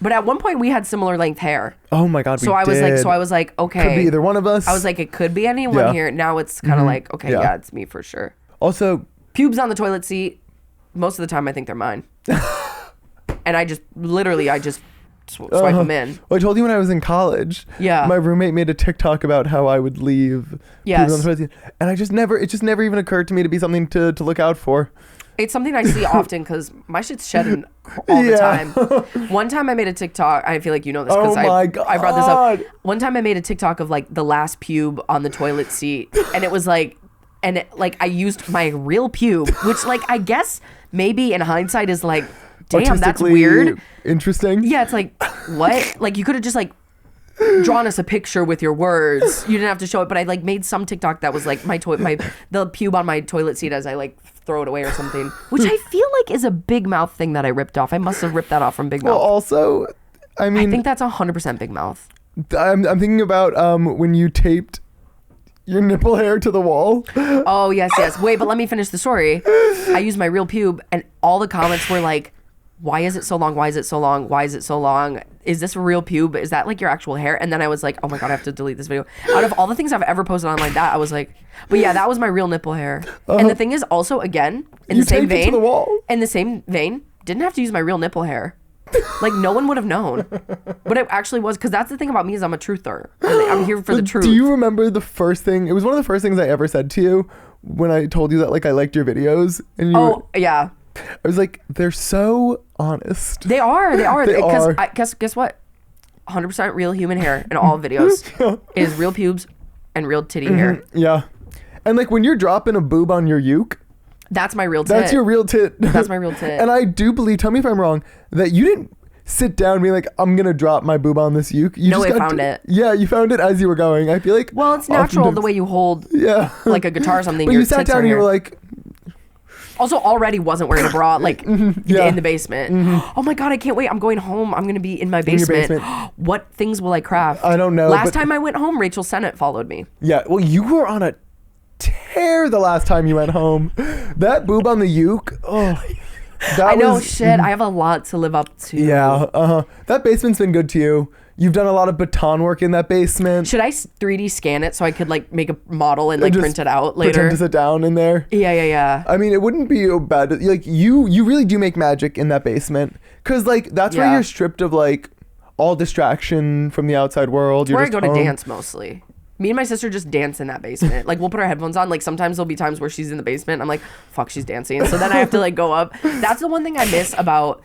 But at one point we had similar length hair. Oh my God, so I was like, okay, could be either one of us. I was like, it could be anyone here. Now it's kind of like, okay, yeah, it's me for sure. Also, pubes on the toilet seat. Most of the time, I think they're mine. And I just swipe them in. Well, I told you when I was in college. Yeah. My roommate made a TikTok about how I would leave. Yes. On the toilet seat, and it just never even occurred to me to be something to look out for. It's something I see often because my shit's shedding all the time. One time I made a TikTok. I feel like you know this because I brought this up. One time I made a TikTok of like the last pube on the toilet seat, and it was like, I used my real pube, which like I guess maybe in hindsight is like, damn, that's weird. Interesting. Yeah, it's like, what? Like you could have just like drawn us a picture with your words. You didn't have to show it, but I like made some TikTok that was like the pube on my toilet seat as I like throw it away or something, which I feel like is a Big Mouth thing that I ripped off. I must have ripped that off from Big Mouth. Well, also, I mean, I think that's 100% Big Mouth. I'm thinking about when you taped your nipple hair to the wall. Oh yes. Wait, but let me finish the story. I used my real pube, and all the comments were like, why is it so long? Why is it so long? Why is it so long? Is this a real pube? Is that like your actual hair? And then I was like, oh my God, I have to delete this video. Out of all the things I've ever posted on like that, I was like, but yeah, that was my real nipple hair. And the thing is also, again, in the same vein, didn't have to use my real nipple hair. Like no one would have known. But it actually was, because that's the thing about me is I'm a truther. I'm here for the truth. Do you remember the first thing? It was one of the first things I ever said to you when I told you that like I liked your videos. And yeah. I was like, they're so honest. They are. Because guess what? 100% real human hair in all videos is real pubes and real titty hair. Yeah. And like when you're dropping a boob on your uke, that's my real tit. That's your real tit. That's my real tit. And I do believe, tell me if I'm wrong, that you didn't sit down and be like, I'm going to drop my boob on this uke. You I found it. Yeah, you found it as you were going. I feel like. Well, it's natural the way you hold like a guitar or something. But you sat down and you were like. Also already wasn't wearing a bra like in the basement. Oh my God, I can't wait. I'm going home. I'm going to be in my basement. What things will I craft? I don't know. Last time I went home, Rachel Sennett followed me. Yeah, well, you were on a tear the last time you went home. That boob on the uke. Oh, I know, shit. I have a lot to live up to. Yeah, that basement's been good to you. You've done a lot of baton work in that basement. Should I 3D scan it so I could like make a model and like print it out later? Pretend to sit down in there. Yeah. I mean, it wouldn't be bad. Like you really do make magic in that basement, because like that's where you're stripped of like all distraction from the outside world. Where I go to dance mostly. Me and my sister just dance in that basement. Like we'll put our headphones on. Like sometimes there'll be times where she's in the basement. I'm like, fuck, she's dancing. So then I have to like go up. That's the one thing I miss about,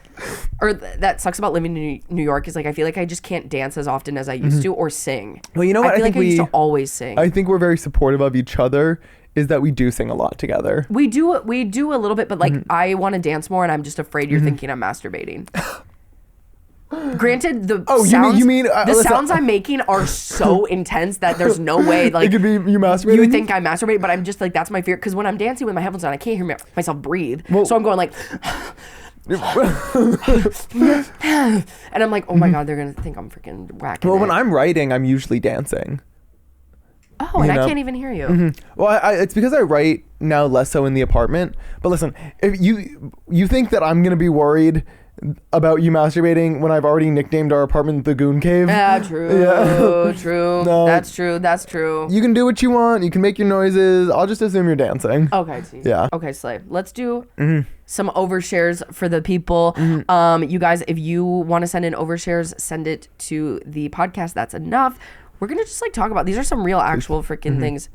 or that sucks about living in New York, is like I feel like I just can't dance as often as I used to or sing. Well, you know what? I feel like I used to always sing. I think we're very supportive of each other. Is that we do sing a lot together. We do a little bit, but like I want to dance more, and I'm just afraid you're thinking I'm masturbating. Granted, the sounds I'm making are so intense that there's no way like it could be you masturbating. You think I masturbate, but I'm just like, that's my fear, because when I'm dancing with my headphones on, I can't hear myself breathe. Well, so I'm going like, and I'm like, oh my God, they're gonna think I'm freaking whacking. Well, when I'm writing, I'm usually dancing. Oh, and I can't even hear you. Well, it's because I write now less so in the apartment. But listen, if you think that I'm gonna be worried about you masturbating when I've already nicknamed our apartment the Goon Cave. Yeah, true. True. No, that's true. You can do what you want. You can make your noises. I'll just assume you're dancing. Okay. Yeah. Okay, Slay. Let's do some overshares for the people. You guys, if you want to send in overshares, send it to the podcast. That's enough. We're going to just like talk about, these are some real actual freaking things.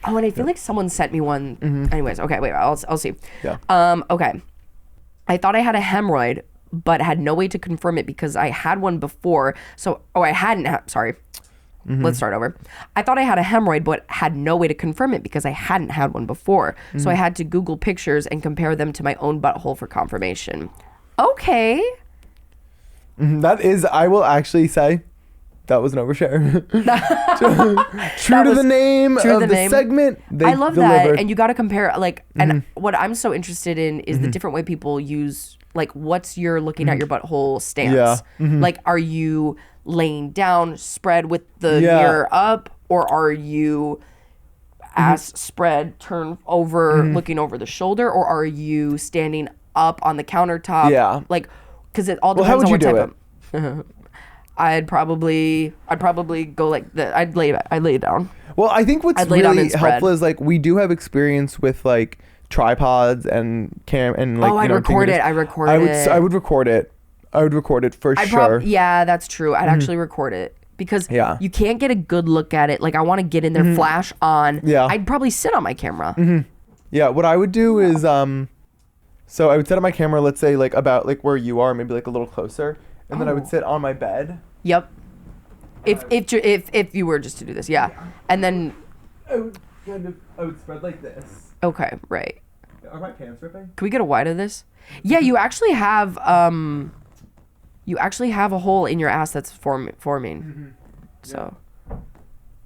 Oh, and I feel like someone sent me one. Anyways, okay, wait, I'll see. Yeah. Okay. I thought I had a hemorrhoid, but had no way to confirm it because I had one before. So, I hadn't. Sorry. let's start over. I thought I had a hemorrhoid, but had no way to confirm it because I hadn't had one before. So I had to Google pictures and compare them to my own butthole for confirmation. Okay. That is, I will actually say, that was an overshare. True to the name of the segment. I love that. And you got to compare, like, and what I'm so interested in is the different way people use, like, what's your looking at your butthole stance? Yeah. Like, are you laying down, spread with the mirror up, or are you ass spread, turn over, looking over the shoulder, or are you standing up on the countertop? Yeah. Like, because it all depends on what type of... I'd probably go like that. I'd lay it down. Well, I think what's really helpful is, like, we do have experience with, like, tripods and and like. Oh, I'd record it. I would record it. I would record it for sure. Yeah, that's true. I'd actually record it because you can't get a good look at it. Like, I want to get in there, flash on. Yeah. I'd probably sit on my camera. Yeah. What I would do is so I would set up my camera, let's say, like, about like where you are, maybe like a little closer, and then I would sit on my bed. Yep. If you were just to do this, yeah. And then I would spread like this. Okay, right. Are my pants ripping? Can we get a wide of this? Yeah, you actually have a hole in your ass that's forming. So,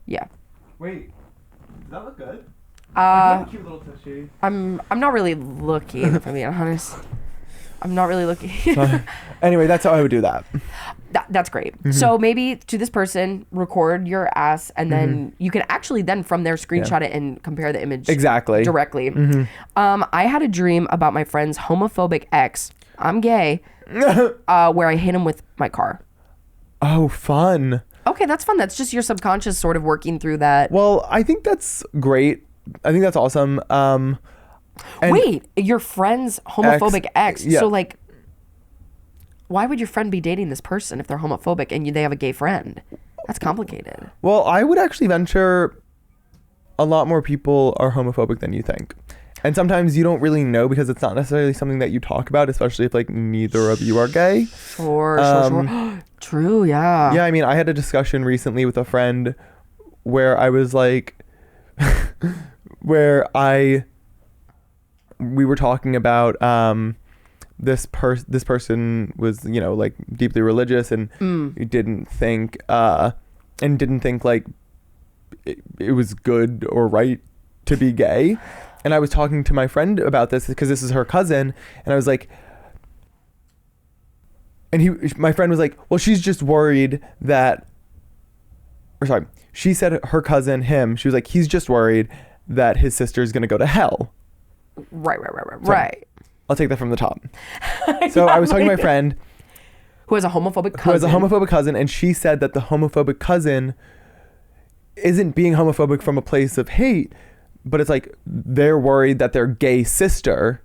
yeah. Wait, does that look good? I have a cute little tushy. I'm not really looking, if I'm being honest. I'm not really looking. Anyway, that's how I would do that. That's great. So maybe to this person, record your ass, and then you can actually then from there screenshot it and compare the image directly. I had a dream about my friend's homophobic ex. I'm gay. Where I hit him with my car. Oh, fun. Okay, that's fun. That's just your subconscious sort of working through that. Well, I think that's great. I think that's awesome. Wait, your friend's homophobic ex. So, like, why would your friend be dating this person if they're homophobic and they have a gay friend? That's complicated. Well, I would actually venture a lot more people are homophobic than you think. And sometimes you don't really know because it's not necessarily something that you talk about, especially if, like, neither of you are gay. Sure. True, yeah. Yeah, I mean, I had a discussion recently with a friend where I was like, we were talking about this person was, you know, like, deeply religious and didn't think like it was good or right to be gay. And I was talking to my friend about this because this is her cousin, and I was like, and my friend was like, well, she's just worried that, or sorry, she said her cousin, she was like, he's just worried that his sister is going to go to hell. Right. I'll take that from the top. So I was talking to my friend who has a homophobic cousin. And she said that the homophobic cousin isn't being homophobic from a place of hate, but it's like they're worried that their gay sister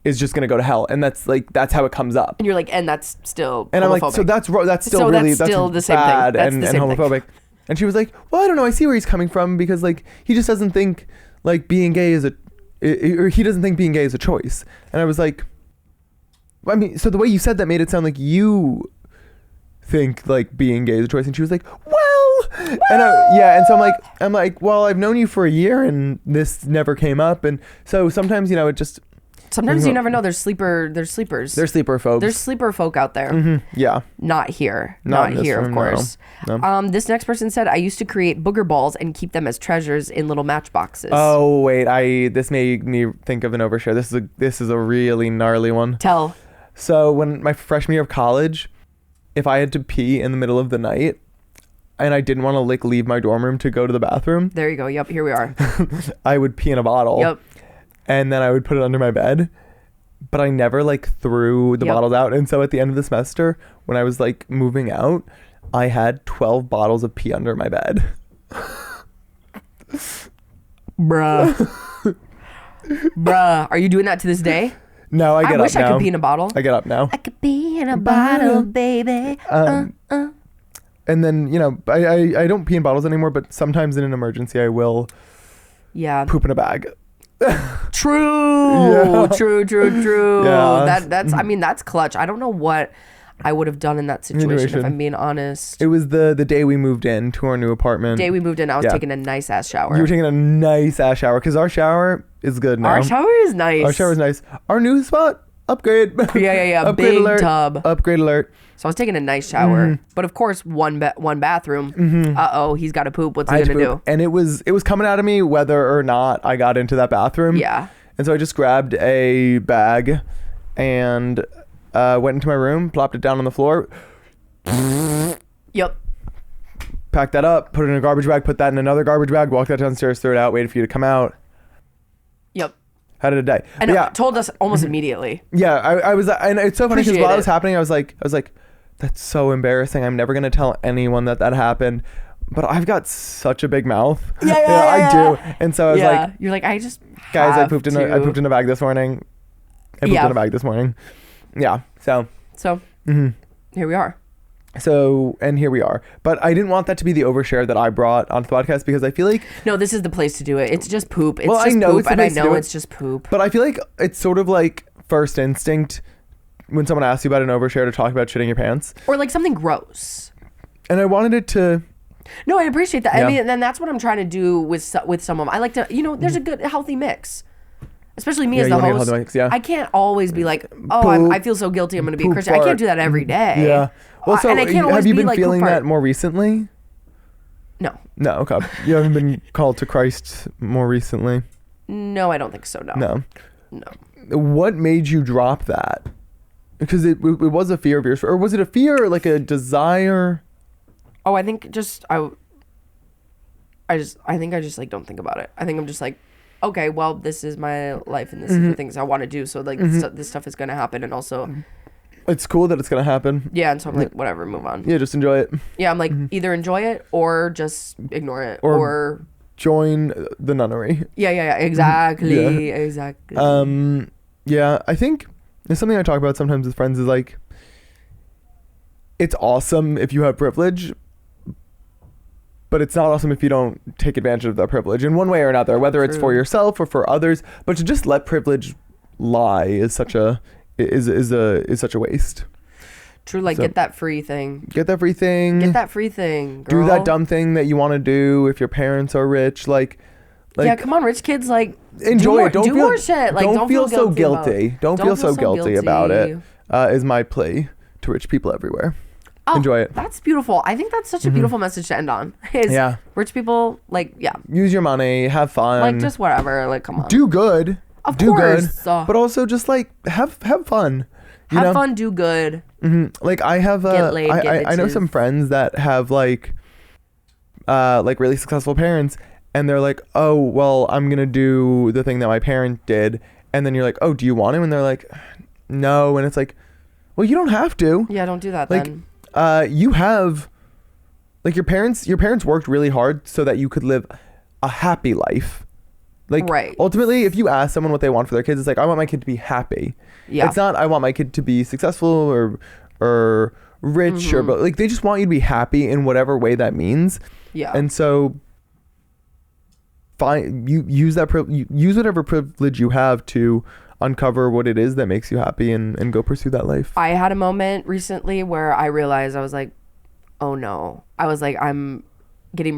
is just going to go to hell, and that's how it comes up. And you're like, and that's still and homophobic. I'm like, so that's still really that's still the same bad thing. and homophobic. And she was like, well, I don't know, I see where he's coming from, because, like, he just doesn't think, like, being gay is he doesn't think being gay is a choice. And I was like, I mean, so the way you said that made it sound like you think, like, being gay is a choice. And she was like, and so I'm like, well, I've known you for a year and this never came up. And so sometimes, you know, sometimes you never know. There's sleepers. There's sleeper folks. There's sleeper folk out there. Yeah. Not here, of course. No. This next person said, I used to create booger balls and keep them as treasures in little matchboxes. Oh, wait. This made me think of an overshare. This is a really gnarly one. Tell. So when my freshman year of college, if I had to pee in the middle of the night and I didn't want to, like, leave my dorm room to go to the bathroom. There you go. Yep. Here we are. I would pee in a bottle. Yep. And then I would put it under my bed, but I never, like, threw the bottles out. And so at the end of the semester, when I was, like, moving out, I had 12 bottles of pee under my bed. Bruh. Are you doing that to this day? No, I get up now. I wish I could pee in a bottle. I get up now. I could pee in a bottle, baby. And then, you know, I don't pee in bottles anymore, but sometimes in an emergency I will poop in a bag. True. Yeah. True. Yeah. That's I mean, that's clutch. I don't know what I would have done in that situation, if I'm being honest. It was the day we moved in to our new apartment. The day we moved in, I was taking a nice ass shower. You were taking a nice ass shower because our shower is good now. Our shower is nice. Our shower is nice. Our new spot, upgrade. Yeah. Upgrade Big alert. tub. Upgrade alert. So I was taking a nice shower, but of course one bathroom. He's got to poop. What's he gonna do? And it was coming out of me whether or not I got into that bathroom. Yeah. And so I just grabbed a bag and went into my room, plopped it down on the floor. Yep. Packed that up, put it in a garbage bag, put that in another garbage bag, walked out downstairs, threw it out, waited for you to come out. Yep. How did it die? And told us almost immediately. Yeah, I was, and it's so funny because while it was happening, I was like, that's so embarrassing. I'm never gonna tell anyone that happened. But I've got such a big mouth. Yeah, I do. And so I was like, you're like, I just guys, I pooped in a bag this morning. Yeah. So here we are. So, and here we are. But I didn't want that to be the overshare that I brought onto the podcast because I feel like... No, this is the place to do it. It's just poop. It's just I know poop, and I know it's just poop. But I feel like it's sort of like first instinct when someone asks you about an overshare to talk about shitting your pants. Or like something gross. And I wanted it to... No, I appreciate that. Yeah. I mean, and that's what I'm trying to do with some of them. I like to, there's a good, healthy mix. Especially me as the host. Mix, I can't always be like, I feel so guilty. I'm going to be a Christian. I can't do that every day. Yeah. Well, so and I can't have you been like feeling that more recently? No. No, okay. You haven't been called to Christ more recently? No, I don't think so, no. What made you drop that? Because it was a fear of yours. Or was it a fear or like a desire? Oh, I think I think I just like don't think about it. I think I'm just like, okay, well, this is my life and this is the things I want to do. So like this stuff is going to happen. And also it's cool that it's going to happen. Yeah. And so I'm like, whatever, move on. Yeah. Just enjoy it. Yeah. I'm like, either enjoy it or just ignore it or join the nunnery. Yeah. Exactly. Yeah. Exactly. Yeah. I think there's something I talk about sometimes with friends is like, it's awesome if you have privilege, but it's not awesome if you don't take advantage of that privilege in one way or another, whether it's for yourself or for others. But to just let privilege lie is such a waste. True, like get that free thing. Get that free thing. Girl. Do that dumb thing that you want to do if your parents are rich. Like yeah, come on, rich kids, like enjoy it. Do more shit. Like don't feel so guilty. Don't feel so guilty about it. Is my plea to rich people everywhere. Oh, enjoy it. That's beautiful. I think that's such a beautiful message to end on. Rich people, like, use your money, have fun, like just whatever. Like, come on, do good, do good, but also just like have fun. Have fun, do good. Like I have I know some friends that have like really successful parents, and they're like, oh well, I'm gonna do the thing that my parent did, and then you're like, oh, do you want to? And they're like, no, and it's like, well, you don't have to. Yeah, don't do that like, then. You have, like, your parents worked really hard so that you could live a happy life. Like, ultimately, if you ask someone what they want for their kids, it's like, I want my kid to be happy. Yeah. It's not, I want my kid to be successful or rich but like, they just want you to be happy in whatever way that means. Yeah. And so, use whatever privilege you have to uncover what it is that makes you happy and go pursue that life. I had a moment recently where I realized I was like, oh no. I was like, I'm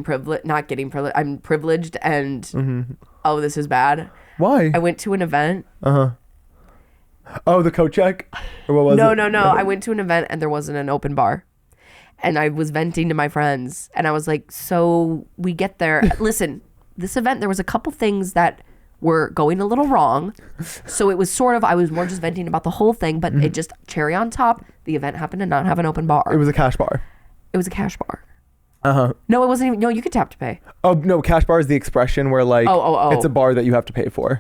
privileged and oh, this is bad. Why? I went to an event. Oh, the coat check? Or what was it? No. I went to an event and there wasn't an open bar. And I was venting to my friends and I was like, so we get there. Listen, this event, there was a couple things that were going a little wrong. So it was sort of, I was more just venting about the whole thing, but it just, cherry on top, the event happened to not have an open bar. It was a cash bar. It was a cash bar. No, it wasn't even, no, you could tap to pay. Oh, no, cash bar is the expression where like, it's a bar that you have to pay for.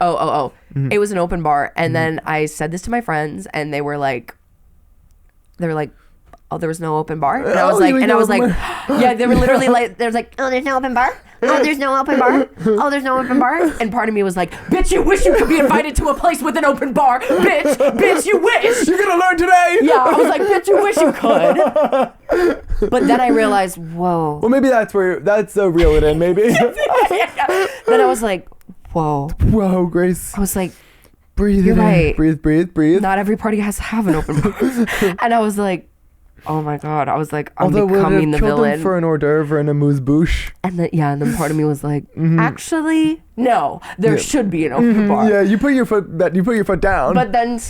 It was an open bar. And then I said this to my friends and they were like, oh, there was no open bar? And I was like, yeah, they were literally like, there's like, oh, there's no open bar? Oh, there's no open bar? Oh, there's no open bar? And part of me was like, bitch, you wish you could be invited to a place with an open bar. Bitch, you wish. You're going to learn today. Yeah, I was like, bitch, you wish you could. But then I realized, whoa. Well, maybe that's a reel it in, maybe. Then I was like, whoa. Whoa, Grace. I was like, breathe. You're right. Breathe. Not every party has to have an open bar. And I was like, Oh my God. I was like, I'm becoming the villain. For an hors d'oeuvre and a amuse-bouche. And then part of me was like, actually, no, there should be an open bar. Yeah, you put your foot down. But then,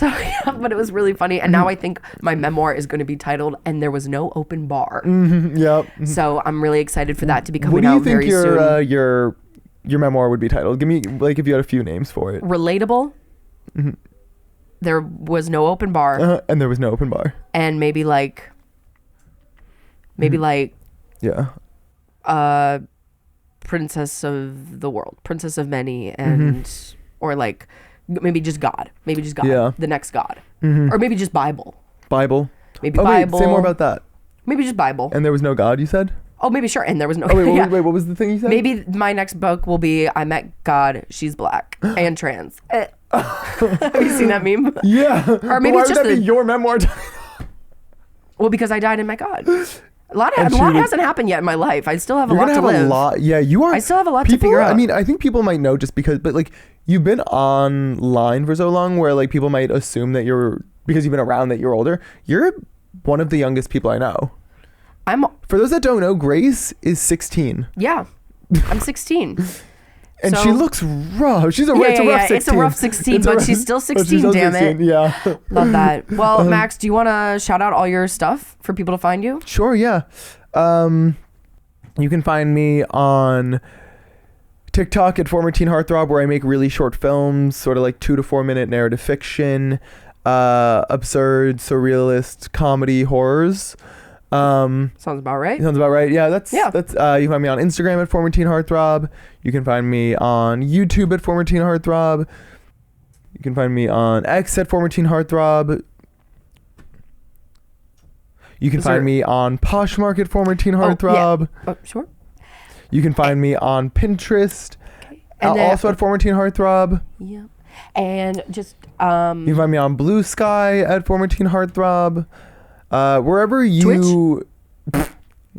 but it was really funny. And now I think my memoir is going to be titled, And There Was No Open Bar. Yep. So I'm really excited for that to be coming out very soon. What do you think your memoir would be titled? Give me, like, if you had a few names for it. Relatable. There was no open bar. And there was no open bar. And maybe like, yeah. Princess of the World, Princess of Many, and or like maybe just God. Yeah. The next God. Or maybe just Bible. Bible. Maybe Bible. Wait, say more about that. Maybe just Bible. And there was no God, you said? Oh, maybe sure. And there was no. Oh, wait, what was the thing you said? Maybe my next book will be I Met God. She's black and trans. Have you seen that meme? Yeah. Or maybe why it's would just that be your memoir? Well, because I died and met God. A lot hasn't happened yet in my life. I still have a lot to live. Yeah, you are. I still have a lot to figure out. I mean, I think people might know just because, but like you've been online for so long, where like people might assume that because you've been around that you're older. You're one of the youngest people I know. For those that don't know, Grace is 16. Yeah, I'm 16. And she looks rough. It's a rough 16. It's a rough 16, but she's still 16, damn 16, it. Yeah. Love that. Well, Max, do you want to shout out all your stuff for people to find you? Sure, yeah. You can find me on TikTok at Former Teen Heartthrob, where I make really short films, sort of like 2 to 4 minute narrative fiction, absurd, surrealist, comedy, horrors. Sounds about right. Yeah, that's you can find me on Instagram at Former Teen Heartthrob. You can find me on YouTube at Former Teen Heartthrob. You can find me on X at Former Teen Heartthrob. You can find me on Poshmark at Former Teen Heartthrob. Oh, sure. You can find me on Pinterest. Okay. And also at Former Teen Heartthrob. Yeah. And just you can find me on Blue Sky at Former Teen Heartthrob. Wherever you Twitch?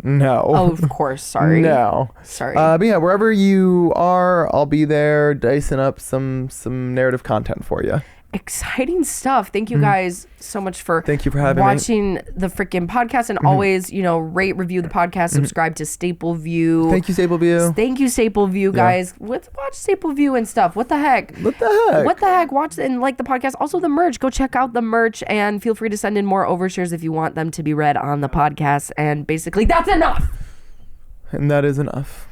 No. Oh, of course. Sorry. No. Sorry. But yeah, wherever you are, I'll be there dicing up some narrative content for you. Exciting stuff. Thank you guys so much for having watching the freaking podcast, and always, rate, review the podcast, subscribe to Staple View. Thank you, Staple View. Thank you, Staple View, guys. Watch Staple View and stuff. What the heck? Watch and like the podcast. Also the merch. Go check out the merch, and feel free to send in more overshares if you want them to be read on the podcast. And basically that's enough. And that is enough.